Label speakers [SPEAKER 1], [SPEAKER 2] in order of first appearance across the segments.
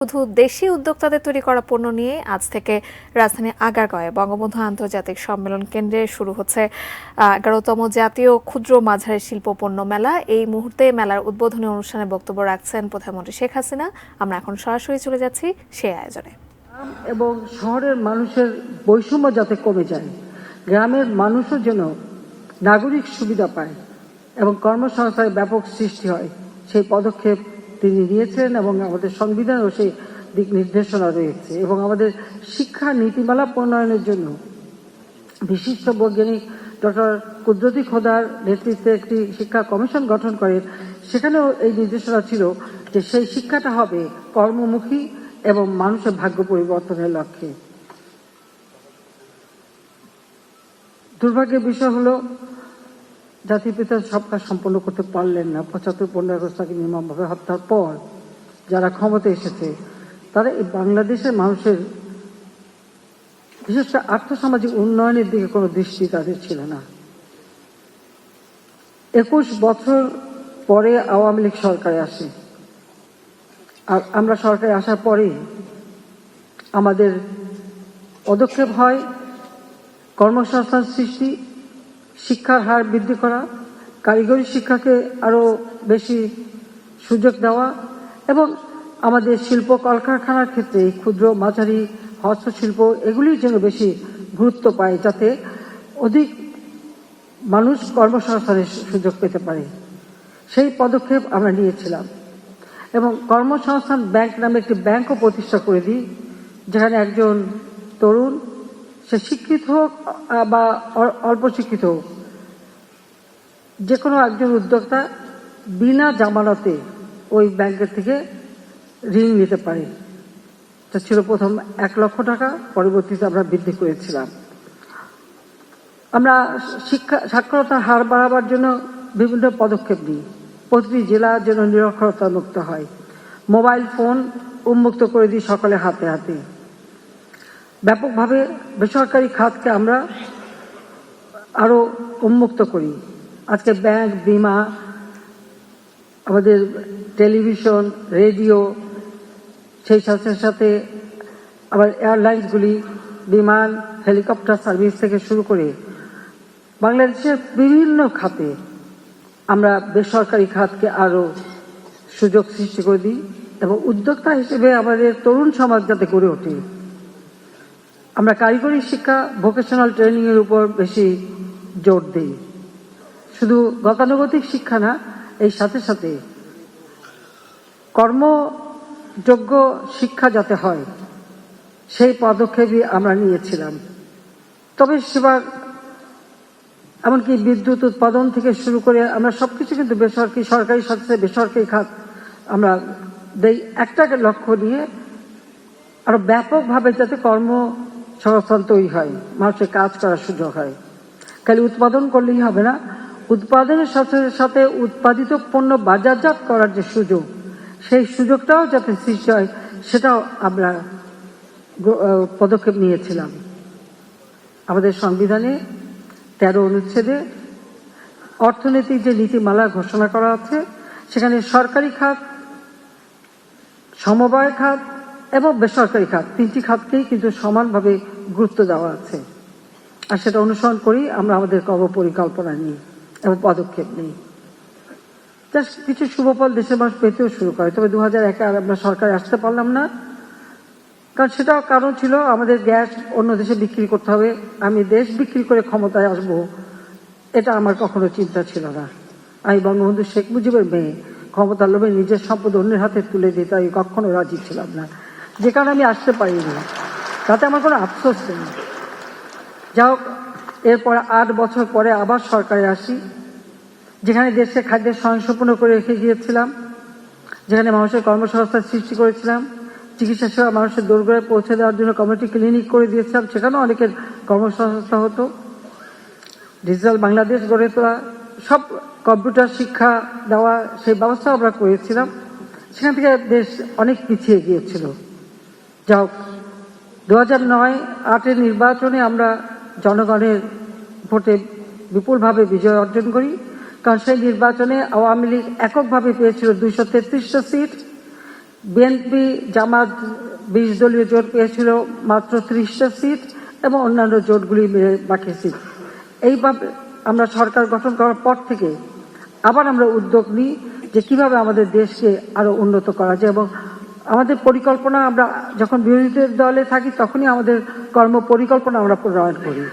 [SPEAKER 1] শুধু দেশি উদ্যোক্তাদের তৈরি করা পণ্য নিয়ে আজ থেকে রাজধানী আগারগাঁওয়ে বঙ্গবন্ধু আন্তর্জাতিক সম্মেলন কেন্দ্রে শুরু হচ্ছে 11তম জাতীয় ক্ষুদ্র মাঝারি শিল্প পণ্য মেলা। এই মুহূর্তে মেলার উদ্বোধনী অনুষ্ঠানে বক্তব্য রাখছেন প্রধানমন্ত্রী শেখ হাসিনা। আমরা এখন সরাসরি চলে যাচ্ছি সেই আয়োজনে।
[SPEAKER 2] এবং শহরের মানুষের বৈষম্য যাতে কমে যায়, গ্রামের মানুষও যেন নাগরিক সুবিধা পায় এবং কর্মসংস্থানের ব্যাপক সৃষ্টি হয়, সেই পদক্ষেপ তিনি নিয়েছেন এবং আমাদের সংবিধানেও সেই দিক নির্দেশনা রয়েছে। এবং আমাদের শিক্ষা নীতিমালা প্রণয়নের জন্য বিশিষ্ট বৈজ্ঞানিক ডক্টর কুদরতি খোদার নেতৃত্বে একটি শিক্ষা কমিশন গঠন করেন। সেখানেও এই নির্দেশনা ছিল যে সেই শিক্ষাটা হবে কর্মমুখী এবং মানুষের ভাগ্য পরিবর্তনের লক্ষ্যে। দুর্ভাগ্যের বিষয় হলো জাতির পিতা সব কাজ সম্পন্ন করতে পারলেন না। ৭৫-১৫ আগস্ট তাকে নির্মমভাবে হত্যার পর যারা ক্ষমতা এসেছে তারা এই বাংলাদেশের মানুষের বিশেষ করে আর্থসামাজিক উন্নয়নের দিকে কোনো দৃষ্টি তাদের ছিল না। ২১ বছর পরে আওয়ামী লীগ সরকারে আসে, আর আমরা সরকারে আসার পরে আমাদের পদক্ষেপ হয় কর্মসংস্থান সৃষ্টি, শিক্ষার হার বৃদ্ধি করা, কারিগরি শিক্ষাকে আরো বেশি সুযোগ দেওয়া এবং আমাদের শিল্প কলকারখানার ক্ষেত্রে ক্ষুদ্র মাঝারি হস্তশিল্প এগুলির জন্য বেশি গুরুত্ব পায়, যাতে অধিক মানুষ কর্মসংস্থানের সুযোগ পেতে পারে। সেই পদক্ষেপ আমরা নিয়েছিলাম এবং কর্মসংস্থান ব্যাংক নামে একটি ব্যাংকও প্রতিষ্ঠা করে দিই, যেখানে একজন তরুণ, সে শিক্ষিত হোক বা অল্প শিক্ষিত হোক, যে কোনো একজন উদ্যোক্তা বিনা জামানতে ওই ব্যাংকের থেকে ঋণ নিতে পারে। তা ছিল প্রথম ১ লক্ষ টাকা, পরবর্তীতে আমরা বৃদ্ধি করেছিলাম। আমরা সাক্ষরতার হার বাড়াবার জন্য বিভিন্ন পদক্ষেপ নিই। প্রতিটি জেলা যেন নিরক্ষরতা মুক্ত হয়, মোবাইল ফোন উন্মুক্ত করে দিই সকলের হাতে হাতে। ব্যাপকভাবে বেসরকারি খাতকে আমরা আরো উন্মুক্ত করি। আজকে ব্যাংক, বিমা, আমাদের টেলিভিশন, রেডিও, সেই সাথে সাথে আবার এয়ারলাইন্সগুলি, বিমান, হেলিকপ্টার সার্ভিস থেকে শুরু করে বাংলাদেশের বিভিন্ন খাতে আমরা বেসরকারি খাতকে আরো সুযোগ সৃষ্টি করে দিই এবং উদ্যোক্তা হিসেবে আমাদের তরুণ সমাজ যাতে গড়ে ওঠে। আমরা কারিগরি শিক্ষা, ভোকেশনাল ট্রেনিং এর উপর বেশি জোর দিই। শুধু গতানুগতিক শিক্ষা না, এই সাথে সাথে কর্মযোগ্য শিক্ষা যাতে হয়, সেই পদক্ষেপই আমরা নিয়েছিলাম। তবে সেবার এমনকি বিদ্যুৎ উৎপাদন থেকে শুরু করে আমরা সবকিছু কিন্তু বেসরকারি, সরকারি সাথে বেসরকারি খাত আমরা দেই, একটা লক্ষ্য নিয়ে আরো ব্যাপকভাবে যাতে কর্মসংস্থান তৈরি হয়, মানুষের কাজ করার সুযোগ হয়। খালি উৎপাদন করলেই হবে না, উৎপাদনের সাথে সাথে উৎপাদিত পণ্য বাজারজাত করার যে সুযোগ, সেই সুযোগটাও যাতে সৃষ্টি হয়, সেটাও আমরা পদক্ষেপ নিয়েছিলাম। আমাদের সংবিধানে ১৩ অনুচ্ছেদে অর্থনৈতিক যে নীতিমালা ঘোষণা করা আছে, সেখানে সরকারি খাত, সমবায় খাত এবং বেসরকারি খাত, ৩টি খাতকেই কিন্তু সমানভাবে গুরুত্ব দেওয়া আছে। আর সেটা অনুসরণ করি আমরা আমাদের কর্ম পরিকল্পনা নিই এবং পদক্ষেপ নিই। কিছু শুভফল দেশের মানুষ পেতেও শুরু করে। তবে ২০০১-এ আর আমরা সরকারে আসতে পারলাম না, কারণ সেটাও কারণ ছিল আমাদের গ্যাস অন্য দেশে বিক্রি করতে হবে। আমি দেশ বিক্রি করে ক্ষমতায় আসবো, এটা আমার কখনো চিন্তা ছিল না। আমি বঙ্গবন্ধু শেখ মুজিবের মেয়ে, ক্ষমতার লোভে নিজের সম্পদ অন্যের হাতে তুলে দিতে আমি কখনো রাজি ছিলাম না, যে কারণে আমি আসতে পারিনি। তাতে আমার কোনো আফসোস নেই। যাই হোক, এরপরে ৮ বছর পরে আবার সরকারে আসি, যেখানে দেশকে খাদ্যের স্বয়ংসম্পূর্ণ করে রেখে গিয়েছিলাম, যেখানে মানুষের কর্মসংস্থান সৃষ্টি করেছিলাম, চিকিৎসা সেবা মানুষের দোরগোড়ায় পৌঁছে দেওয়ার জন্য কমিউনিটি ক্লিনিক করে দিয়েছিলাম, সেখানেও অনেকের কর্মসংস্থান হতো। ডিজিটাল বাংলাদেশ গড়ে তোলা, সব কম্পিউটার শিক্ষা দেওয়া, সেই ব্যবস্থা আমরা করেছিলাম। সেখান থেকে দেশ অনেক পিছিয়ে গিয়েছিল। যাই হোক, ২০০৯-৮-এর নির্বাচনে আমরা জনগণের ভোটে বিপুলভাবে বিজয় অর্জন করি, কারণ সেই নির্বাচনে আওয়ামী লীগ এককভাবে পেয়েছিল ২৩৩টা সিট বিএনপি জামাত 20 দলীয় জোট পেয়েছিল মাত্র 30টা সিট এবং অন্যান্য জোটগুলি মিলে বাকি সিট। এইভাবে আমরা সরকার গঠন করার পর থেকে আবার আমরা উদ্যোগ নিই যে কিভাবে আমাদের দেশকে আরো উন্নত করা যায়, এবং আমাদের পরিকল্পনা আমরা যখন বিরোধী দলে থাকি তখনই আমাদের কর্ম পরিকল্পনা আমরা প্রণয়ন করি,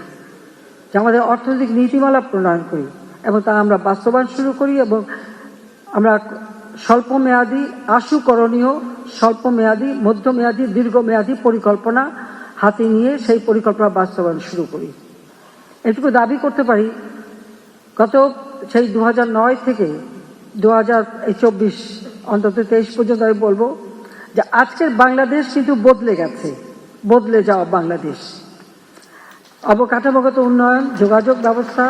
[SPEAKER 2] যে আমাদের অর্থনৈতিক নীতিমালা প্রণয়ন করি এবং তা আমরা বাস্তবায়ন শুরু করি, এবং আমরা স্বল্প মেয়াদী, আশু করণীয়, স্বল্প মেয়াদী, মধ্যমেয়াদী, দীর্ঘমেয়াদী পরিকল্পনা হাতে নিয়ে সেই পরিকল্পনা বাস্তবায়ন শুরু করি। এটুকু দাবি করতে পারি, গত সেই 2009 থেকে 2024 অন্তত 23 পর্যন্ত আমি বলবো যে আজকের বাংলাদেশ কিন্তু বদলে গেছে, বদলে যাওয়া বাংলাদেশ। অবকাঠামোগত উন্নয়ন, যোগাযোগ ব্যবস্থা,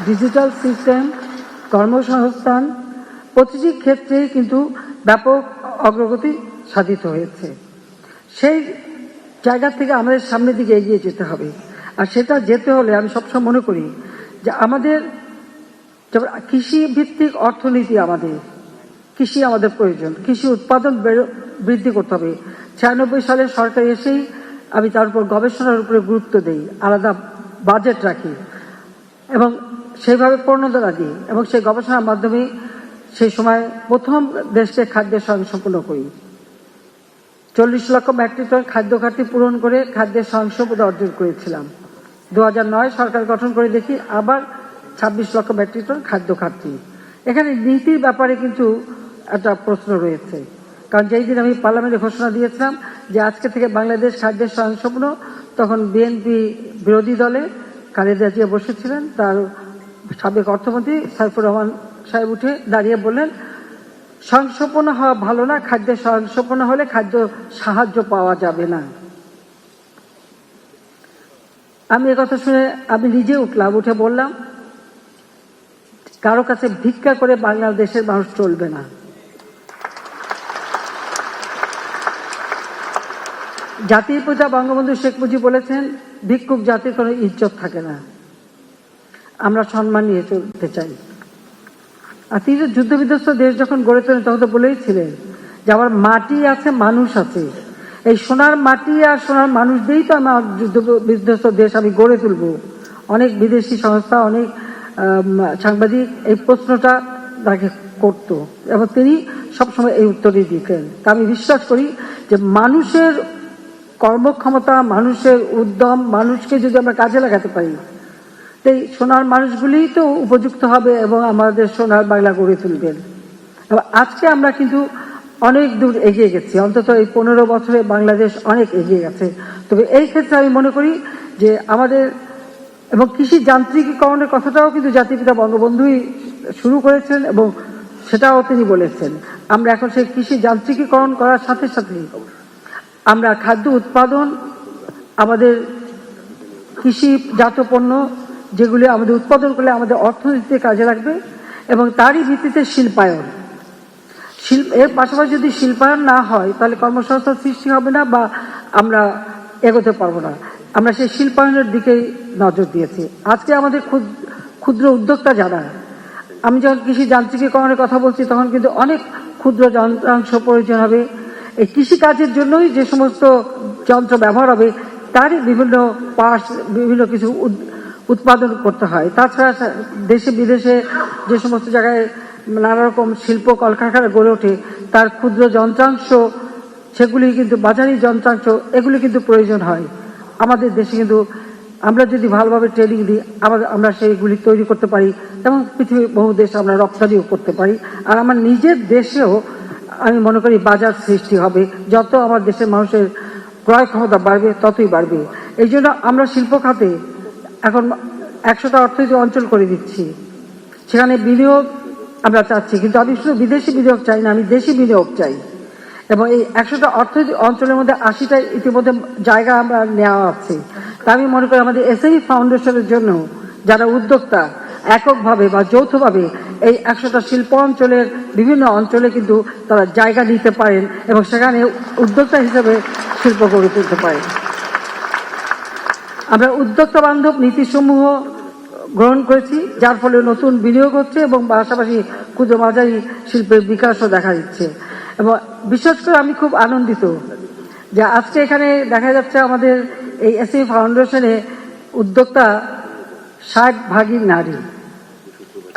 [SPEAKER 2] ডিজিটাল সিস্টেম, কর্মসংস্থান প্রতিটি ক্ষেত্রে কিন্তু ব্যাপক অগ্রগতি সাধিত হয়েছে। সেই জায়গা থেকে আমাদের সামনের দিকে এগিয়ে যেতে হবে, আর সেটা যেতে হলে আমি সবসময় মনে করি যে আমাদের কৃষি ভিত্তিক অর্থনীতি, আমাদের কৃষি আমাদের প্রয়োজন, কৃষি উৎপাদন বৃদ্ধি করতে হবে। 96 সালে সরকার এসেই আমি তার উপর গবেষণার উপরে গুরুত্ব দেই, আলাদা বাজেট রাখি এবং সেইভাবে প্রণোদনা দিই, এবং সেই গবেষণার মাধ্যমে সেই সময় প্রথম দেশকে খাদ্যের স্বয়ংসম্পূর্ণ করি। 40 লক্ষ মেট্রিক টন খাদ্য ঘাটতি পূরণ করে খাদ্যের স্বয়ংসম্পূর্ণতা অর্জন করেছিলাম। 2009 সরকার গঠন করে দেখি আবার 26 লক্ষ মেট্রিক টন খাদ্য ঘাটতি। এখানে নীতির ব্যাপারে কিন্তু একটা প্রশ্ন রয়েছে, কারণ যেই দিন আমি পার্লামেন্টে ঘোষণা দিয়েছিলাম যে আজকে থেকে বাংলাদেশ খাদ্যের স্বয়ংসম্পূর্ণ, তখন বিএনপি বিরোধী দলে খালেদা জিয়া বসেছিলেন, তার সাবেক অর্থমন্ত্রী সাইফুর রহমান সাহেব উঠে দাঁড়িয়ে বললেন, স্বয়ংসম্পূর্ণ হওয়া ভালো না, খাদ্যের স্বয়ংসম্পূর্ণ হলে খাদ্য সাহায্য পাওয়া যাবে না। আমি একথা শুনে আমি নিজে উঠলাম, উঠে বললাম, কারো কাছে ভিক্ষা করে বাংলাদেশের মানুষ চলবে না। জাতির পিতা বঙ্গবন্ধু শেখ মুজিব বলেছেন, ভিক্ষুক জাতির কোনো ইজ্জত থাকে না, আমরা সম্মান নিয়ে চলতে চাই। আর তিনি যুদ্ধ বিধ্বস্ত দেশ যখন গড়ে তোলেন তখন তো বলেইছিলেন যে আমার মাটি আছে, মানুষ আছে, এই সোনার মাটি আর সোনার মানুষ দিয়েই তো আমার যুদ্ধ বিধ্বস্ত দেশ আমি গড়ে তুলব। অনেক বিদেশি সংস্থা, অনেক সাংবাদিক এই প্রশ্নটা তাকে করত এবং তিনি সবসময় এই উত্তরই দিতেন। তা আমি বিশ্বাস করি যে মানুষের কর্মক্ষমতা, মানুষের উদ্যম, মানুষকে যদি আমরা কাজে লাগাতে পারি, এই সোনার মানুষগুলিই তো উপযুক্ত হবে এবং আমাদের সোনার বাংলা গড়ে তুলবেন। আজকে আমরা কিন্তু অনেক দূর এগিয়ে গেছি, অন্তত এই 15 বছরে বাংলাদেশ অনেক এগিয়ে গেছে। তবে এই ক্ষেত্রে আমি মনে করি যে আমাদের এবং কৃষি যান্ত্রিকীকরণের কথাটাও কিন্তু জাতির পিতা বঙ্গবন্ধুই শুরু করেছেন এবং সেটাও তিনি বলেছেন। আমরা এখন সেই কৃষি যান্ত্রিকীকরণ করার সাথে সাথে আমরা খাদ্য উৎপাদন, আমাদের কৃষিজাত পণ্য যেগুলি আমাদের উৎপাদন করলে আমাদের অর্থনীতিতে কাজে লাগবে, এবং তারই ভিত্তিতে শিল্পায়ন। এর পাশাপাশি যদি শিল্পায়ন না হয় তাহলে কর্মসংস্থান সৃষ্টি হবে না বা আমরা এগোতে পারবো না। আমরা সেই শিল্পায়নের দিকেই নজর দিয়েছি। আজকে আমাদের ক্ষুদ্র উদ্যোক্তা যারা, আমি যখন কৃষি যান্ত্রিকীকরণের কথা বলছি তখন কিন্তু অনেক ক্ষুদ্র যন্ত্রাংশ প্রয়োজন হবে। এই কৃষিকাজের জন্যই যে সমস্ত যন্ত্র ব্যবহার হবে তারই বিভিন্ন পার্টস, বিভিন্ন কিছু উৎপাদন করতে হয়। তাছাড়া দেশে বিদেশে যে সমস্ত জায়গায় নানা রকম শিল্প কলকারখানা গড়ে ওঠে তার ক্ষুদ্র যন্ত্রাংশ, সেগুলি কিন্তু বাজারি যন্ত্রাংশ, এগুলি কিন্তু প্রয়োজন হয়। আমাদের দেশে কিন্তু আমরা যদি ভালোভাবে ট্রেনিং দিই আমরা সেইগুলি তৈরি করতে পারি এবং পৃথিবীর বহু দেশে আমরা রপ্তানিও করতে পারি। আর আমার নিজের দেশেও আমি মনে করি বাজার সৃষ্টি হবে, যত আমার দেশের মানুষের ক্রয় ক্ষমতা বাড়বে ততই বাড়বে। এই জন্য আমরা শিল্প খাতে এখন 100টা অর্থনৈতিক অঞ্চল করে দিচ্ছি, সেখানে বিনিয়োগ আমরা চাচ্ছি, কিন্তু আমি শুধু বিদেশি বিনিয়োগ চাই না, আমি দেশি বিনিয়োগ চাই। এবং এই 100টা অর্থনৈতিক অঞ্চলের মধ্যে 80টা ইতিমধ্যে জায়গা আমরা নেওয়া আছে। তা আমি মনে করি আমাদের এসএমই ফাউন্ডেশনের জন্য যারা উদ্যোক্তা এককভাবে বা যৌথভাবে এই 100টা শিল্প অঞ্চলের বিভিন্ন অঞ্চলে কিন্তু তারা জায়গা নিতে পারেন এবং সেখানে উদ্যোক্তা হিসেবে শিল্প গড়ে তুলতে পারেন। আমরা উদ্যোক্তা বান্ধব নীতিসমূহ গ্রহণ করেছি, যার ফলে নতুন বিনিয়োগ হচ্ছে এবং পাশাপাশি ক্ষুদ্র মাঝারি শিল্পের বিকাশও দেখা দিচ্ছে। এবং বিশেষ করে আমি খুব আনন্দিত যে আজকে এখানে দেখা যাচ্ছে আমাদের এই এসএমই ফাউন্ডেশনে উদ্যোক্তা 60% নারী।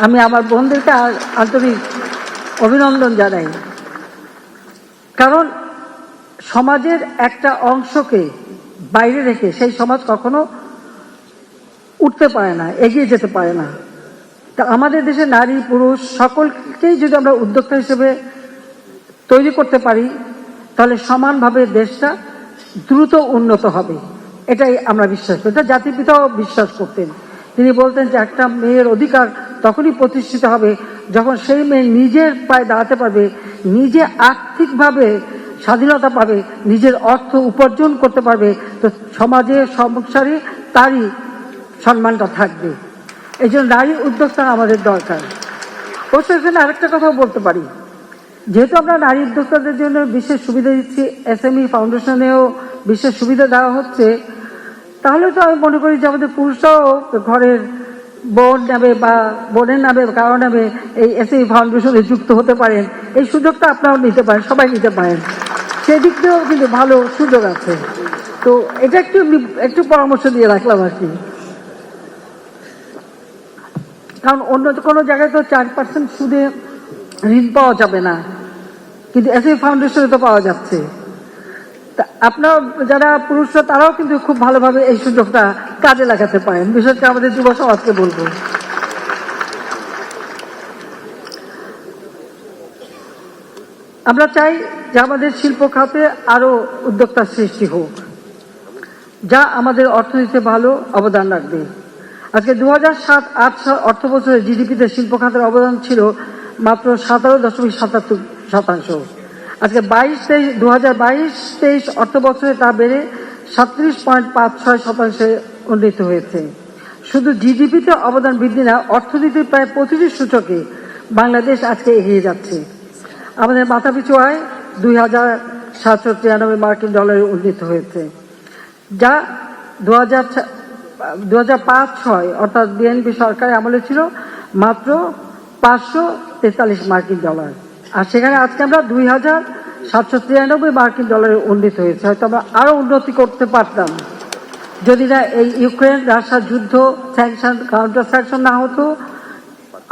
[SPEAKER 2] আমি আমার বোনদেরকে আন্তরিক অভিনন্দন জানাই, কারণ সমাজের একটা অংশকে বাইরে রেখে সেই সমাজ কখনো উঠতে পারে না, এগিয়ে যেতে পারে না। তা আমাদের দেশে নারী পুরুষ সকলকেই যদি আমরা উদ্যোক্তা হিসেবে তৈরি করতে পারি, তাহলে সমানভাবে দেশটা দ্রুত উন্নত হবে, এটাই আমরা বিশ্বাস করি। এটা জাতির পিতাও বিশ্বাস করতেন। তিনি বলতেন যে একটা মেয়ের অধিকার তখনই প্রতিষ্ঠিত হবে যখন সেই মেয়ে নিজের পায়ে দাঁড়াতে পারবে, নিজে আর্থিকভাবে স্বাধীনতা পাবে, নিজের অর্থ উপার্জন করতে পারবে, তো সমাজে সংসারে তারই সম্মানটা থাকবে। এই জন্য নারী উদ্যোক্তা আমাদের দরকার। অবশ্য এখানে আরেকটা কথাও বলতে পারি, যেহেতু আমরা নারী উদ্যোক্তাদের জন্য বিশেষ সুবিধা দিচ্ছি, এসএমই ফাউন্ডেশনেও বিশেষ সুবিধা দেওয়া হচ্ছে, তাহলে তো আমি মনে করি যে আমাদের পুরুষরাও ঘরের বোন নামে বা বোনের নামে কারো নামে এই এসএমই ফাউন্ডেশনে যুক্ত হতে পারেন। এই সুযোগটা আপনারাও নিতে পারেন, সবাই নিতে পারেন, সেদিক দিয়েও কিন্তু ভালো সুযোগ আছে। তো এটা একটু পরামর্শ দিয়ে রাখলাম আর কি। কারণ অন্য কোনো জায়গায় তো 4% সুদে ঋণ পাওয়া যাবে না, কিন্তু এসএমই ফাউন্ডেশনে তো পাওয়া যাচ্ছে। তা আপনার যারা পুরুষরা তারাও কিন্তু খুব ভালোভাবে এই সুযোগটা কাজে লাগাতে পারেন, বিশেষ করে আমাদের যুব সমাজকে বলবো। আমরা চাই যে আমাদের শিল্প খাতে আরো উদ্যোক্তার সৃষ্টি হোক, যা আমাদের অর্থনীতিতে ভালো অবদান রাখবে। আজকে 2007-08 অর্থ বছরে জিডিপিতে শিল্প খাতের অবদান ছিল মাত্র 17.77%। আজকে 2022-23 অর্থ বছরে তা বেড়ে 37.56% উন্নীত হয়েছে। শুধু জিডিপিতে অবদান বৃদ্ধি না, অর্থনীতির প্রায় প্রতিটি সূচকে বাংলাদেশ আজকে এগিয়ে যাচ্ছে। আমাদের মাথাপিছু আয় $2,793 উন্নীত হয়েছে, যা 2005-06 অর্থাৎ বিএনপি সরকারের আমলে ছিল মাত্র $543। আর সেখানে আজকে আমরা $2,793 উন্নীত হয়েছে। হয়তো আমরা আরো উন্নতি করতে পারতাম যদি না এই ইউক্রেন রাশিয়া যুদ্ধ, স্যাংশন, কাউন্টার স্যাংশন না হতো।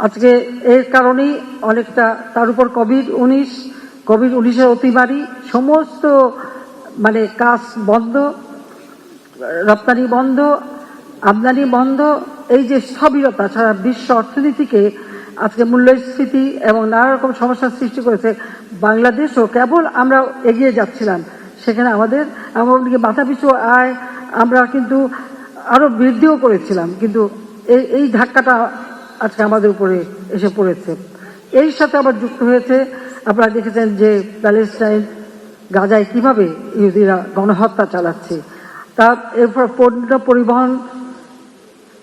[SPEAKER 2] আজকে এর কারণেই অনেকটা, তার উপর কোভিড-19 অতিমারি, সমস্ত কাজ বন্ধ, রপ্তানি বন্ধ, আমদানি বন্ধ, এই যে স্থবিরতা সারা বিশ্ব অর্থনীতিকে আজকে মূল্যস্ফীতি এবং নানা রকম সমস্যার সৃষ্টি করেছে। বাংলাদেশও কেবল আমরা এগিয়ে যাচ্ছিলাম, সেখানে আমাদের এমনকি মাথাপিছু আয় আমরা কিন্তু আরো বৃদ্ধিও করেছিলাম, কিন্তু এই ধাক্কাটা আজকে আমাদের উপরে এসে পড়েছে। এই সাথে আবার যুক্ত হয়েছে, আপনারা দেখেছেন যে প্যালেস্টাইন গাজায় কিভাবে ইহুদিরা গণহত্যা চালাচ্ছে, তার এরপর পণ্য পরিবহন,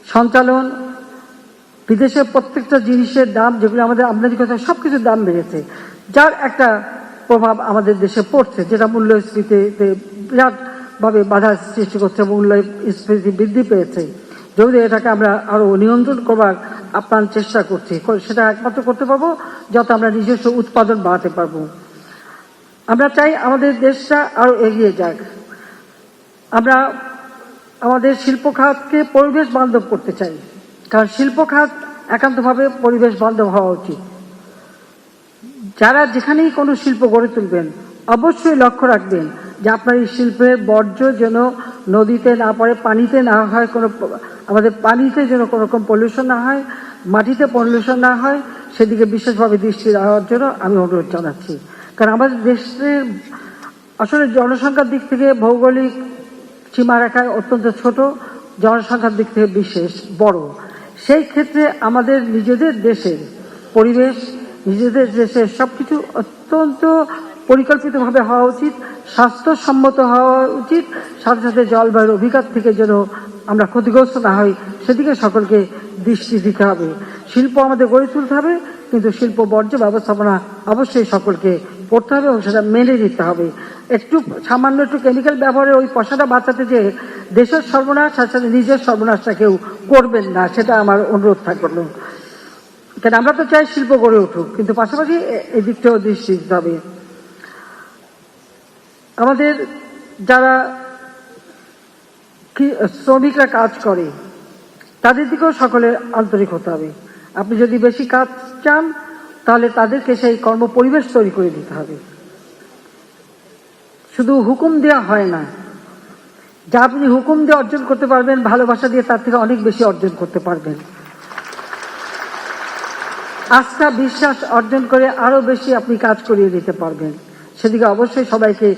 [SPEAKER 2] সঞ্চালন, বিদেশের প্রত্যেকটা জিনিসের দাম, যেগুলো আমাদের আমদানি করতে হয়, সবকিছুর দাম বেড়েছে, যার একটা প্রভাব আমাদের দেশে পড়ছে, যেটা মূল্যস্ফীতিতে বিরাট ভাবে বাধা সৃষ্টি করছে। মূল্যস্ফীতি বৃদ্ধি পেয়েছে, যদি এটাকে আমরা আরো নিয়ন্ত্রণ করবার আপ্রাণ চেষ্টা করছি। সেটা একমাত্র করতে পারবো যত আমরা নিজস্ব উৎপাদন বাড়াতে পারবো। আমরা চাই আমাদের দেশটা আরো এগিয়ে যাক। আমরা আমাদের শিল্প খাতকে পরিবেশ বান্ধব করতে চাই, কারণ শিল্প খাত একান্তভাবে পরিবেশ বান্ধব হওয়া উচিত। যারা যেখানেই কোনো শিল্প গড়ে তুলবেন, অবশ্যই লক্ষ্য রাখবেন যে আপনার এই শিল্পের বর্জ্য যেন নদীতে না পড়ে, পানিতে না হয়, আমাদের পানিতে যেন কোনো রকম পলিউশন না হয়, মাটিতে পলিউশন না হয়, সেদিকে বিশেষভাবে দৃষ্টি দেওয়ার জন্য আমি অনুরোধ জানাচ্ছি। কারণ আমাদের দেশের আসলে জনসংখ্যার দিক থেকে ভৌগোলিক সীমারেখায় অত্যন্ত ছোট, জনসংখ্যার দিক থেকে বিশেষ বড়। সেই ক্ষেত্রে আমাদের নিজেদের দেশের পরিবেশ, নিজেদের দেশের সবকিছু অত্যন্ত পরিকল্পিতভাবে হওয়া উচিত, স্বাস্থ্যসম্মত হওয়া উচিত, সাথে সাথে জলবায়ুর অভিঘাত থেকে যেন আমরা ক্ষতিগ্রস্ত না হই, সেদিকে সকলকে দৃষ্টি দিতে হবে। শিল্প আমাদের গড়ে তুলতে হবে, কিন্তু শিল্প বর্জ্য ব্যবস্থাপনা অবশ্যই সকলকে করতে হবে এবং সেটা মেনে নিতে হবে। সামান্য একটু কেমিক্যাল ব্যবহারে ওই পয়সাটা বাঁচাতে যে দেশের সর্বনাশ, সাথে সাথে নিজের সর্বনাশটা কেউ করবেন না, সেটা আমার অনুরোধ থাকলো। কেন আমরা তো চাই শিল্প গড়ে উঠুক, কিন্তু পাশাপাশি এই দিকটাও দৃষ্টি দিতে হবে। আমাদের যারা শ্রমিকরা কাজ করে তাদের দিকেও সকলের আন্তরিক হতে হবে। আপনি যদি বেশি কাজ চান তাহলে তাদেরকে সেই কর্ম পরিবেশ তৈরি করে দিতে হবে। শুধু হুকুম দেওয়া হয় না, যা আপনি হুকুম দিয়ে অর্জন করতে পারবেন, ভালোবাসা দিয়ে তার থেকে অনেক বেশি অর্জন করতে পারবেন। আস্থা বিশ্বাস অর্জন করে আরো বেশি আপনি কাজ করিয়ে দিতে পারবেন। সেদিকে অবশ্যই সবাইকে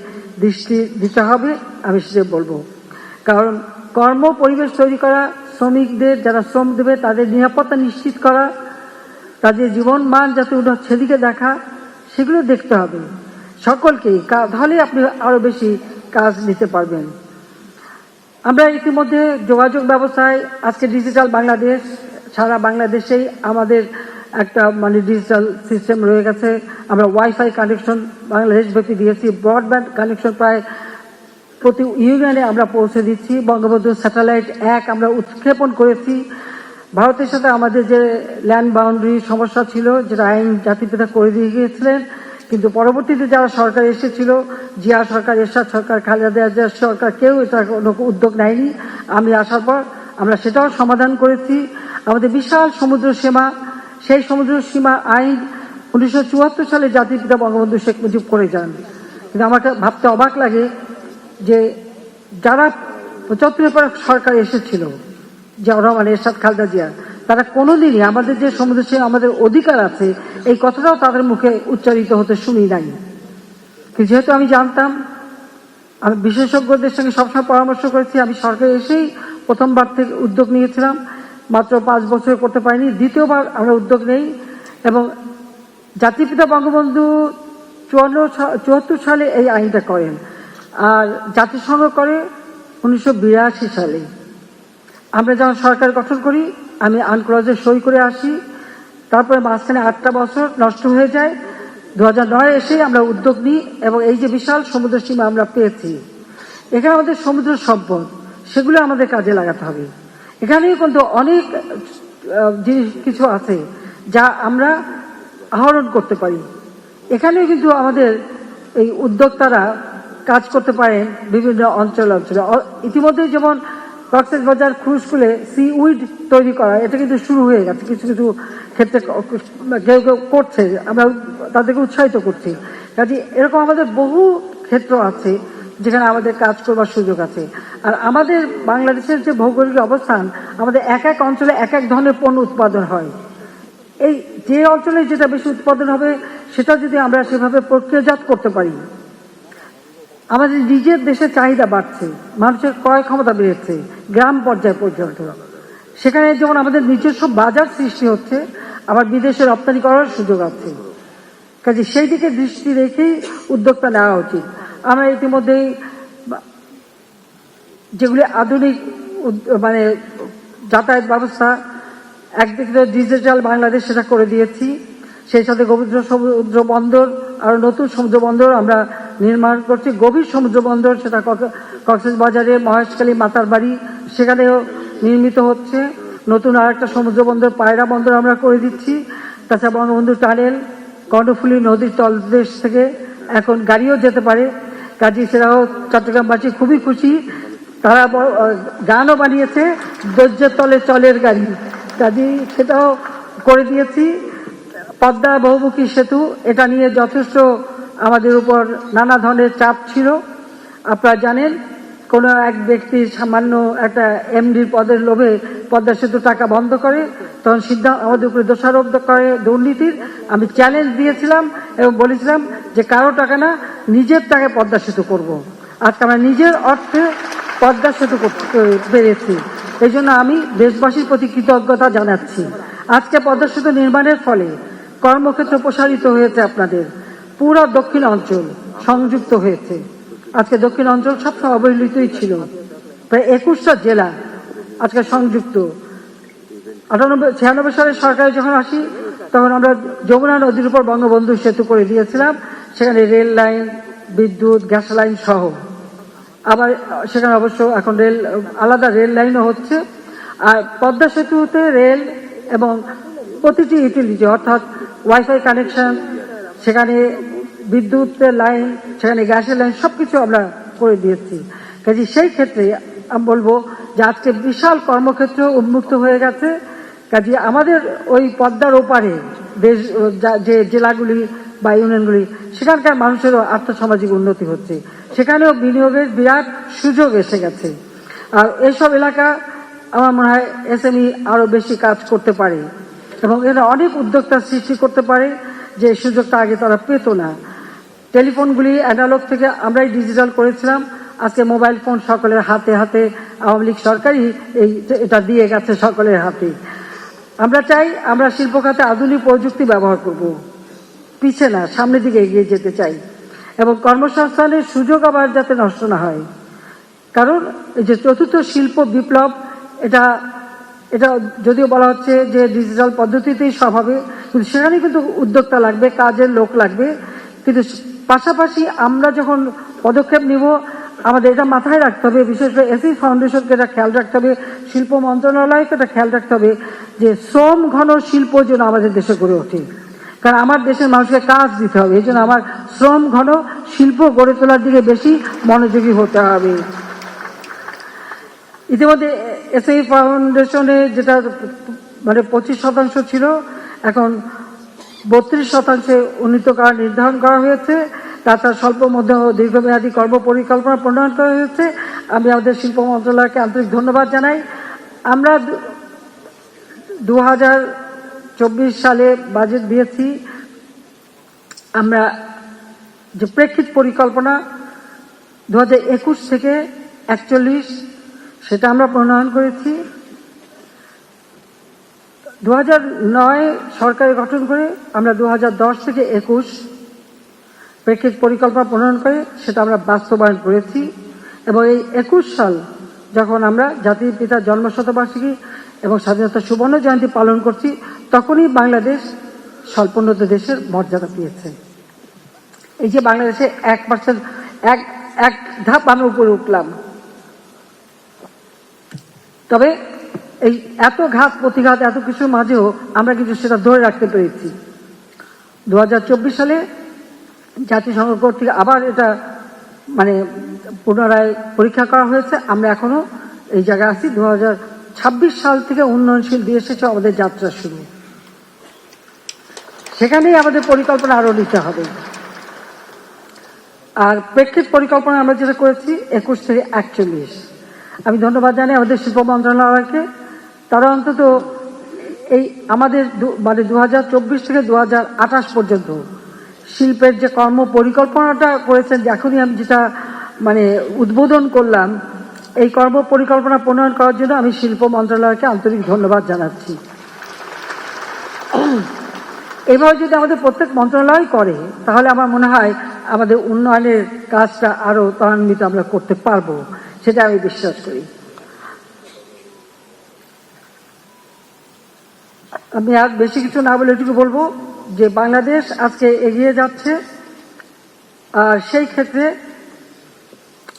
[SPEAKER 2] দৃষ্টি দিতে হবে, আমি সেটা বলবো। কারণ কর্ম পরিবেশ তৈরি করা, শ্রমিকদের যারা শ্রম দেবে তাদের নিরাপত্তা নিশ্চিত করা, তাদের জীবন মান যাতে উন্নত সেদিকে দেখা, সেগুলো দেখতে হবে সকলকেই। তাহলে আপনি আরো বেশি কাজ নিতে পারবেন। আমরা ইতিমধ্যে যোগাযোগ ব্যবস্থায় আজকে ডিজিটাল বাংলাদেশ, সারা বাংলাদেশেই আমাদের একটা ডিজিটাল সিস্টেম রয়ে গেছে। আমরা ওয়াইফাই কানেকশন বাংলাদেশ ব্যাপী দিয়েছি, ব্রডব্যান্ড কানেকশন প্রায় প্রতি ইউনিয়নে আমরা পৌঁছে দিচ্ছি। বঙ্গবন্ধু স্যাটেলাইট 1 আমরা উৎক্ষেপণ করেছি। ভারতের সাথে আমাদের যে ল্যান্ড বাউন্ডারি সমস্যা ছিল, যেটা আইন জাতিপিতা করে দিয়ে গিয়েছিলেন, কিন্তু পরবর্তীতে যারা সরকার এসেছিল, জিয়া সরকার, এরশাদ সরকার, খালেদা জিয়া সরকার, কেউ এটা কোনো উদ্যোগ নেয়নি। আমি আসার পর আমরা সেটাও সমাধান করেছি। আমাদের বিশাল সমুদ্র সীমা, সেই সমুদ্র সীমা আইন 1974 সালে জাতির পিতা বঙ্গবন্ধু শেখ মুজিব করে যান। কিন্তু আমাকে ভাবতে অবাক লাগে যে যারা 75 পর সরকার এসেছিল, জিয়াউর রহমান, এরশাদ, খালেদা জিয়া, তারা কোনোদিনই আমাদের যে সমুদ্র সীমা আমাদের অধিকার আছে এই কথাটাও তাদের মুখে উচ্চারিত হতে শুনি নাই। কিন্তু যেহেতু আমি জানতাম, আমি বিশেষজ্ঞদের সঙ্গে সবসময় পরামর্শ করেছি। আমি সরকারে এসেই প্রথমবার থেকে উদ্যোগ নিয়েছিলাম, মাত্র 5 বছর করতে পারিনি। দ্বিতীয়বার আমরা উদ্যোগ নেই এবং জাতির পিতা বঙ্গবন্ধু 74 সালে এই আইনটা করেন, আর জাতিসংঘ করে 1982 সালে। আমরা যখন সরকার গঠন করি আমি আনক্লজে সই করে আসি, তারপরে মাঝখানে 8টা বছর নষ্ট হয়ে যায়। 2009 এসে আমরা উদ্যোগ নিই এবং এই যে বিশাল সমুদ্র সীমা আমরা পেয়েছি, এখানে আমাদের সমুদ্র সম্পদ, সেগুলো আমাদের কাজে লাগাতে হবে। এখানেও কিন্তু অনেক জিনিস কিছু আছে যা আমরা আহরণ করতে পারি। এখানেও কিন্তু আমাদের এই উদ্যোক্তারা কাজ করতে পারেন বিভিন্ন অঞ্চলে। ইতিমধ্যে যেমন কক্সবাজার ক্রুজ স্কুলে সি উইড তৈরি করা, এটা কিন্তু শুরু হয়ে গেছে। কিছু কিছু ক্ষেত্রে কেউ কেউ করছে, আমরা তাদেরকে উৎসাহিত করছি। কাজে এরকম আমাদের বহু ক্ষেত্র আছে যেখানে আমাদের কাজ করবার সুযোগ আছে। আর আমাদের বাংলাদেশের যে ভৌগোলিক অবস্থান, আমাদের এক এক অঞ্চলে এক এক ধরনের পণ্য উৎপাদন হয়। এই যে অঞ্চলে যেটা বেশি উৎপাদন হবে সেটা যদি আমরা সেভাবে প্রক্রিয়াজাত করতে পারি, আমাদের নিজের দেশের চাহিদা বাড়ছে, মানুষের ক্রয় ক্ষমতা বেড়েছে গ্রাম পর্যায় পর্যন্ত। সেখানে যেমন আমাদের নিজস্ব বাজার সৃষ্টি হচ্ছে, আবার বিদেশে রপ্তানি করার সুযোগ আছে। কাজে সেই দিকে দৃষ্টি রেখেই উদ্যোগটা নেওয়া উচিত। আমরা ইতিমধ্যেই যেগুলি আধুনিক যাতায়াত ব্যবস্থা, একদিকে ডিজিটাল বাংলাদেশ সেটা করে দিয়েছি, সেই সাথে গভীর সমুদ্র বন্দর, আরো নতুন সমুদ্র বন্দর আমরা নির্মাণ করছি। গভীর সমুদ্র বন্দর সেটা কক্সবাজারে, মহেশখালী, মাতারবাড়ি, সেখানেও নির্মিত হচ্ছে। নতুন আর একটা সমুদ্র বন্দর পায়রা বন্দর আমরা করে দিচ্ছি। তাছাড়া বঙ্গবন্ধু টানেল, কর্ণফুলী নদীর তলদেশ থেকে এখন গাড়িও যেতে পারে। কাজে সেটাও চট্টগ্রামবাসী খুবই খুশি। তারা গানও বানিয়েছে, দৈর্যের তলে চলের গাড়ি। কাজে সেটাও করে দিয়েছি। পদ্মা বহুমুখী সেতু, এটা নিয়ে যথেষ্ট আমাদের উপর নানা ধরনের চাপ ছিল। আপনারা জানেন, কোনো এক ব্যক্তি সামান্য একটা এমডির পদের লোভে পদ্মা সেতু টাকা বন্ধ করে, তখন সিদ্ধান্ত আমাদের উপরে দোষারোপ করে দুর্নীতির। আমি চ্যালেঞ্জ দিয়েছিলাম এবং বলেছিলাম যে কারো টাকা না, নিজের টাকায় পদ্মা সেতু করব। আজকে আমরা নিজের অর্থে পদ্মা সেতু করতে পেরেছি। এই জন্য আমি দেশবাসীর প্রতি কৃতজ্ঞতা জানাচ্ছি। আজকে পদ্মা সেতু নির্মাণের ফলে কর্মক্ষেত্র প্রসারিত হয়েছে, আপনাদের পুরো দক্ষিণ অঞ্চল সংযুক্ত হয়েছে। আজকে দক্ষিণ অঞ্চল সবসময় অবহেলিতই ছিল, প্রায় 21টা জেলা আজকে সংযুক্ত। 96 সালে সরকারে যখন আসি তখন আমরা যমুনা নদীর উপর বঙ্গবন্ধু সেতু করে দিয়েছিলাম। সেখানে রেল লাইন, বিদ্যুৎ, গ্যাস লাইন সহ, আবার সেখানে অবশ্য এখন আলাদা রেল লাইনও হচ্ছে। আর পদ্মা সেতুতে রেল এবং প্রতিটি ইউটিলিটি অর্থাৎ ওয়াইফাই কানেকশন, সেখানে বিদ্যুতের লাইন, সেখানে গ্যাসের লাইন সবকিছু আমরা করে দিয়েছি। কাজে সেই ক্ষেত্রে আমি বলবো যে আজকে বিশাল কর্মক্ষেত্র উন্মুক্ত হয়ে গেছে। কাজে আমাদের ওই পদ্মার ওপারে দেশ যে জেলাগুলি বা ইউনিয়নগুলি, সেখানকার মানুষেরও আর্থসামাজিক উন্নতি হচ্ছে, সেখানেও বিনিয়োগের বিরাট সুযোগ এসে গেছে। আর এইসব এলাকা আমার মনে হয় এসএমই আরো বেশি কাজ করতে পারে এবং এরা অনেক উদ্যোক্তা সৃষ্টি করতে পারে, যে সুযোগটা আগে তারা পেত না। টেলিফোনগুলি অ্যানালগ থেকে আমরাই ডিজিটাল করেছিলাম, আজকে মোবাইল ফোন সকলের হাতে হাতে। আওয়ামী লীগ সরকারই এটা দিয়ে গেছে সকলের হাতে। আমরা চাই আমরা শিল্প খাতে আধুনিক প্রযুক্তি ব্যবহার করব, পিছে না, সামনের দিকে এগিয়ে যেতে চাই এবং কর্মসংস্থানের সুযোগ আবার যাতে নষ্ট না হয়। কারণ এই যে চতুর্থ শিল্প বিপ্লব, এটা যদিও বলা হচ্ছে যে ডিজিটাল পদ্ধতিতেই সব হবে, কিন্তু সেখানে কিন্তু উদ্যোক্তা লাগবে, কাজের লোক লাগবে। কিন্তু পাশাপাশি আমরা যখন পদক্ষেপ নিব, আমাদের এটা মাথায় রাখতে হবে, বিশেষ করে এসি ফাউন্ডেশনকে এটা খেয়াল রাখতে হবে, শিল্প মন্ত্রণালয়কে এটা খেয়াল রাখতে হবে যে শ্রম ঘন শিল্প যেন আমাদের দেশে গড়ে ওঠে। কারণ আমার দেশের মানুষকে কাজ দিতে হবে, এই জন্য আমার শ্রম ঘন শিল্প গড়ে তোলার দিকে বেশি মনোযোগী হতে হবে। ইতিমধ্যে এসআই ফাউন্ডেশনে যেটা মানে 25% ছিল, এখন 32% উন্নীত করা নির্ধারণ করা হয়েছে। তাছাড়া স্বল্প মধ্য ও দীর্ঘমেয়াদী কর্মপরিকল্পনা প্রণয়ন করা হয়েছে। আমি আমাদের শিল্প মন্ত্রণালয়কে আন্তরিক ধন্যবাদ জানাই। আমরা 2024 সালে বাজেট দিয়েছি। আমরা যে প্রেক্ষিত পরিকল্পনা 2021 থেকে 41 সেটা আমরা প্রণয়ন করেছি। 2009 সরকার গঠন করে আমরা 2010 থেকে 21 প্রেক্ষিত পরিকল্পনা প্রণয়ন করে সেটা আমরা বাস্তবায়ন করেছি এবং এই 21 সাল যখন আমরা জাতির পিতার জন্মশতবার্ষিকী এবং স্বাধীনতা সুবর্ণ জয়ন্তী পালন করছি, তখনই বাংলাদেশ স্বল্পোন্নত দেশের মর্যাদা পেয়েছে। এই যে বাংলাদেশে 1% এক ধাপ আমরা উপরে উঠলাম। তবে এই এত ঘাত প্রতিঘাত, এত কিছুর মাঝেও আমরা কিন্তু সেটা ধরে রাখতে পেরেছি। 2024 সালে জাতিসংঘ কর্তৃক আবার এটা মানে পুনরায় পরীক্ষা করা হয়েছে। আমরা এখনো এই জায়গায় আছি। 2026 সাল থেকে উন্নয়নশীল দেশ হিসেবে আমাদের যাত্রা শুরু। সেখানেই আমাদের পরিকল্পনা আরো নিতে হবে। আর প্রেক্ষিত পরিকল্পনা আমরা যেটা করেছি 21 থেকে 41, আমি ধন্যবাদ জানাই আমাদের শিল্প মন্ত্রণালয়কে। তারা অন্তত এই আমাদের মানে 2024 থেকে 2028 পর্যন্ত শিল্পের যে কর্ম পরিকল্পনাটা করেছেন, এখনই আমি যেটা মানে উদ্বোধন করলাম, এই কর্ম পরিকল্পনা প্রণয়ন করার জন্য আমি শিল্প মন্ত্রণালয়কে আন্তরিক ধন্যবাদ জানাচ্ছি। এভাবে যদি আমাদের প্রত্যেক মন্ত্রণালয় করে, তাহলে আমার মনে হয় আমাদের উন্নয়নের কাজটা আরো ত্বরান্বিত আমরা করতে পারবো, সেটা আমি বিশ্বাস করি। আমি আর বেশি কিছু না বলে এটুকু বলবো যে বাংলাদেশ আজকে এগিয়ে যাচ্ছে। আর সেই ক্ষেত্রে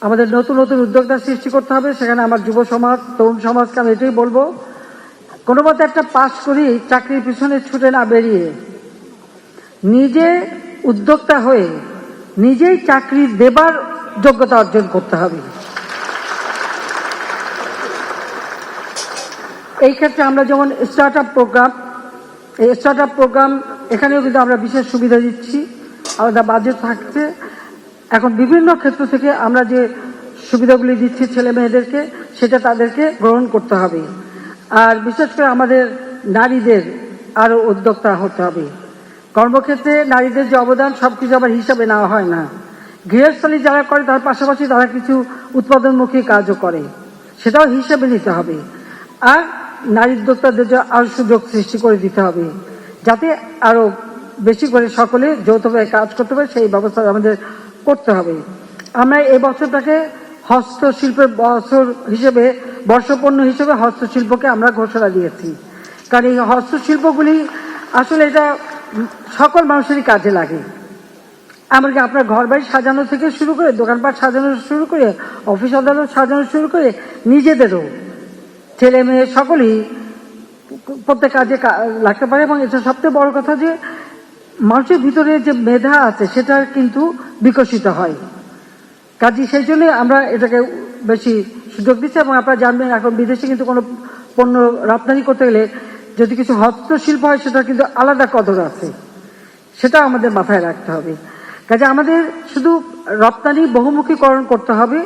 [SPEAKER 2] আমাদের নতুন নতুন উদ্যোক্তা সৃষ্টি করতে হবে। সেখানে আমার যুব সমাজ, তরুণ সমাজকে আমি এটাই বলবো, কোনো মতে একটা পাস করি চাকরির পিছনে ছুটে না বেরিয়ে নিজে উদ্যোক্তা হয়ে নিজেই চাকরি দেবার যোগ্যতা অর্জন করতে হবে। এই ক্ষেত্রে আমরা যেমন স্টার্টআপ প্রোগ্রাম, এই স্টার্টআপ প্রোগ্রাম এখানেও কিন্তু আমরা বিশেষ সুবিধা দিচ্ছি, আলাদা বাজেট থাকছে। এখন বিভিন্ন ক্ষেত্র থেকে আমরা যে সুবিধাগুলি দিচ্ছি ছেলে মেয়েদেরকে, সেটা তাদেরকে গ্রহণ করতে হবে। আর বিশেষ করে আমাদের নারীদের আরো উদ্যোক্তা হতে হবে। কর্মক্ষেত্রে নারীদের যে অবদান সবকিছু আবার হিসাবে নেওয়া হয় না। গৃহস্থলী যারা করে তার পাশাপাশি তারা কিছু উৎপাদনমুখী কাজও করে, সেটাও হিসাবে নিতে হবে। আর নারী উদ্যোক্তাদের আরো সুযোগ সৃষ্টি করে দিতে হবে, যাতে আরো বেশি করে সকলে যৌথভাবে কাজ করতে পারে, সেই ব্যবস্থা আমাদের করতে হবে। আমরা এই বছরটাকে হস্তশিল্পের বছর হিসেবে, বর্ষপণ্য হিসেবে হস্তশিল্পকে আমরা ঘোষণা দিয়েছি। কারণ এই হস্তশিল্পগুলি আসলে এটা সকল মানুষেরই কাজে লাগে। এমনকি আপনার ঘর বাড়ি সাজানো থেকে শুরু করে, দোকানপাট সাজানো শুরু করে, অফিস আদালত সাজানো শুরু করে, নিজেদেরও ছেলে মেয়ে সকলেই প্রত্যেক কাজে লাগতে পারে। এবং এটা সবচেয়ে বড় কথা যে মানুষের ভিতরে যে মেধা আছে সেটা কিন্তু বিকশিত হয়। কাজে সেই জন্য আমরা এটাকে বেশি সুযোগ দিচ্ছি। এবং আপনারা জানবেন এখন বিদেশে কিন্তু কোনো পণ্য রপ্তানি করতে গেলে যদি কিছু হস্তশিল্প হয় সেটা কিন্তু আলাদা কদর আছে, সেটা আমাদের মাথায় রাখতে হবে। কাজে আমাদের শুধু রপ্তানি বহুমুখীকরণ করতে হবে,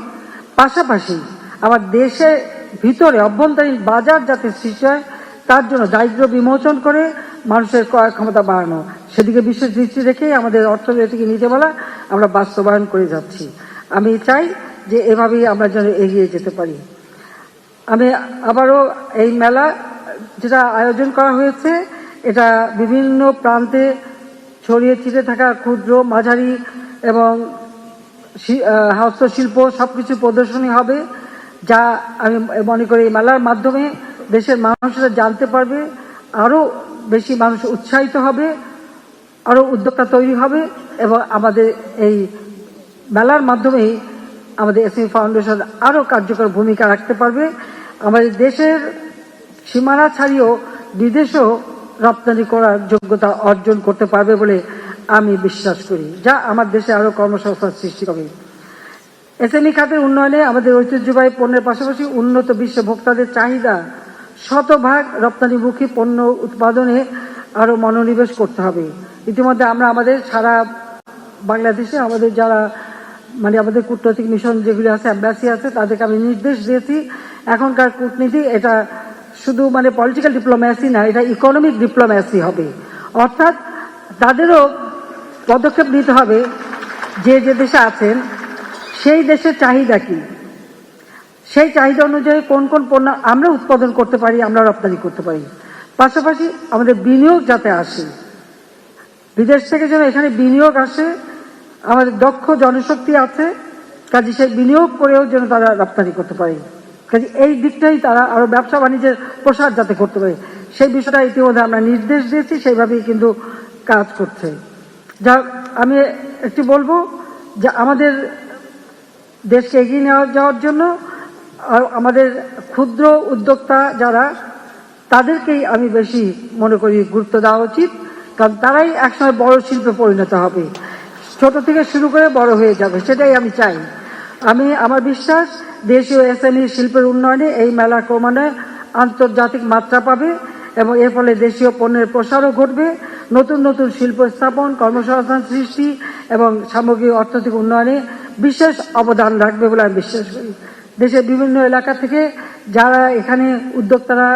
[SPEAKER 2] পাশাপাশি আমার দেশের ভিতরে অভ্যন্তরীণ বাজার যাতে সৃষ্টি হয় তার জন্য দারিদ্র্য বিমোচন করে মানুষের ক্রয় ক্ষমতা বাড়ানো, সেদিকে বিশেষ দৃষ্টি রেখে আমাদের অর্থনীতিকে নীতিমালা আমরা বাস্তবায়ন করে যাচ্ছি। আমি চাই যে এভাবেই আমরা যেন এগিয়ে যেতে পারি। আমি আবারও এই মেলা যেটা আয়োজন করা হয়েছে এটা বিভিন্ন প্রান্তে ছড়িয়ে ছিটে থাকা ক্ষুদ্র মাঝারি এবং হস্তশিল্প সবকিছু প্রদর্শনী হবে, যা আমি মনে করি এই মেলার মাধ্যমে দেশের মানুষরা জানতে পারবে, আরো বেশি মানুষ উৎসাহিত হবে, আরো উদ্যোক্তা তৈরি হবে এবং আমাদের এই মেলার মাধ্যমেই আমাদের এসএমই ফাউন্ডেশন আরো কার্যকর ভূমিকা রাখতে পারবে। আমাদের দেশের সীমানা ছাড়িয়েও বিদেশেও রপ্তানি করার যোগ্যতা অর্জন করতে পারবে বলে আমি বিশ্বাস করি, যা আমার দেশে আরো কর্মসংস্থান সৃষ্টি করবে। এসএমই খাতের উন্নয়নে আমাদের ঐতিহ্যবাহী পণ্যের পাশাপাশি উন্নত বিশ্ব ভোক্তাদের চাহিদা শতভাগ রপ্তানিমুখী পণ্য উৎপাদনে আরো মনোনিবেশ করতে হবে। ইতিমধ্যে আমরা আমাদের সারা বাংলাদেশে আমাদের যারা আমাদের কূটনৈতিক মিশন যেগুলি আছে, অ্যাম্বাসি আছে, তাদেরকে আমি নির্দেশ দিয়েছি এখনকার কূটনীতি এটা শুধু পলিটিক্যাল ডিপ্লোম্যাসি না, এটা ইকোনমিক ডিপ্লোম্যাসি হবে। অর্থাৎ তাদেরও পদক্ষেপ নিতে হবে যে যে দেশে আছেন সেই দেশের চাহিদা কি, সেই চাহিদা অনুযায়ী কোন কোন পণ্য আমরা উৎপাদন করতে পারি, আমরা রপ্তানি করতে পারি। পাশাপাশি আমাদের বিনিয়োগ যাতে আসে, বিদেশ থেকে যেন এখানে বিনিয়োগ আসে, আমাদের দক্ষ জনশক্তি আছে, কাজে সেই বিনিয়োগ করেও যেন তারা রপ্তানি করতে পারে। কাজে এই দিকটাই তারা আরো ব্যবসা বাণিজ্যের প্রসার যাতে করতে পারে সেই বিষয়টা ইতিমধ্যে আমরা নির্দেশ দিয়েছি, সেইভাবেই কিন্তু কাজ করছে। যা আমি একটু বলবো যে আমাদের দেশকে এগিয়ে নিয়ে যাওয়ার জন্য আমাদের ক্ষুদ্র উদ্যোক্তা যারা, তাদেরকেই আমি বেশি মনে করি গুরুত্ব দেওয়া উচিত, কারণ তারাই একসময় বড় শিল্পে পরিণত হবে, ছোট থেকে শুরু করে বড় হয়ে যাবে, সেটাই আমি চাই। আমার বিশ্বাস দেশীয় এসএমই শিল্পের উন্নয়নে এই মেলা ক্রমান্বয়ে আন্তর্জাতিক মাত্রা পাবে এবং এর ফলে দেশীয় পণ্যের প্রসারও ঘটবে, নতুন নতুন শিল্প স্থাপন, কর্মসংস্থান সৃষ্টি এবং সামগ্রিক অর্থনৈতিক উন্নয়নে বিশেষ অবদান রাখবে বলে আমি বিশ্বাস করি। দেশের বিভিন্ন এলাকা থেকে যারা এখানে উদ্যোক্তারা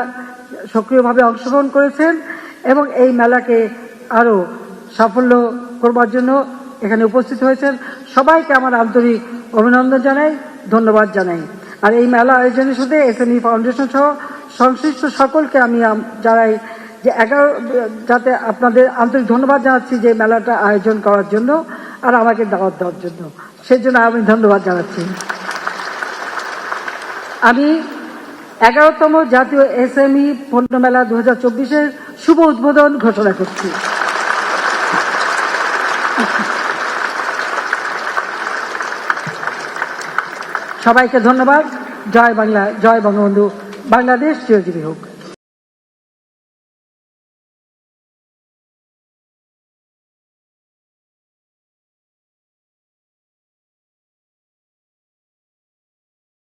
[SPEAKER 2] সক্রিয়ভাবে অংশগ্রহণ করেছেন এবং এই মেলাকে আরো সাফল্য করবার জন্য এখানে উপস্থিত হয়েছেন, সবাইকে আমার আন্তরিক অভিনন্দন জানাই, ধন্যবাদ জানাই। আর এই মেলা আয়োজনের সাথে এসএমই ফাউন্ডেশন সহ সংশ্লিষ্ট সকলকে আমি জানাই যে যাতে আপনাদের আন্তরিক ধন্যবাদ জানাচ্ছি যে মেলাটা আয়োজন করার জন্য আর আমাকে দাওয়াত দেওয়ার জন্য, সেজন্য আমি ধন্যবাদ জানাচ্ছি। আমি 11তম জাতীয় এসএমই পণ্য মেলা 2024-এর শুভ উদ্বোধন ঘোষণা করছি। সবাইকে ধন্যবাদ। জয় বাংলা, জয় বঙ্গবন্ধু, বাংলাদেশ চিরজীবী হোক।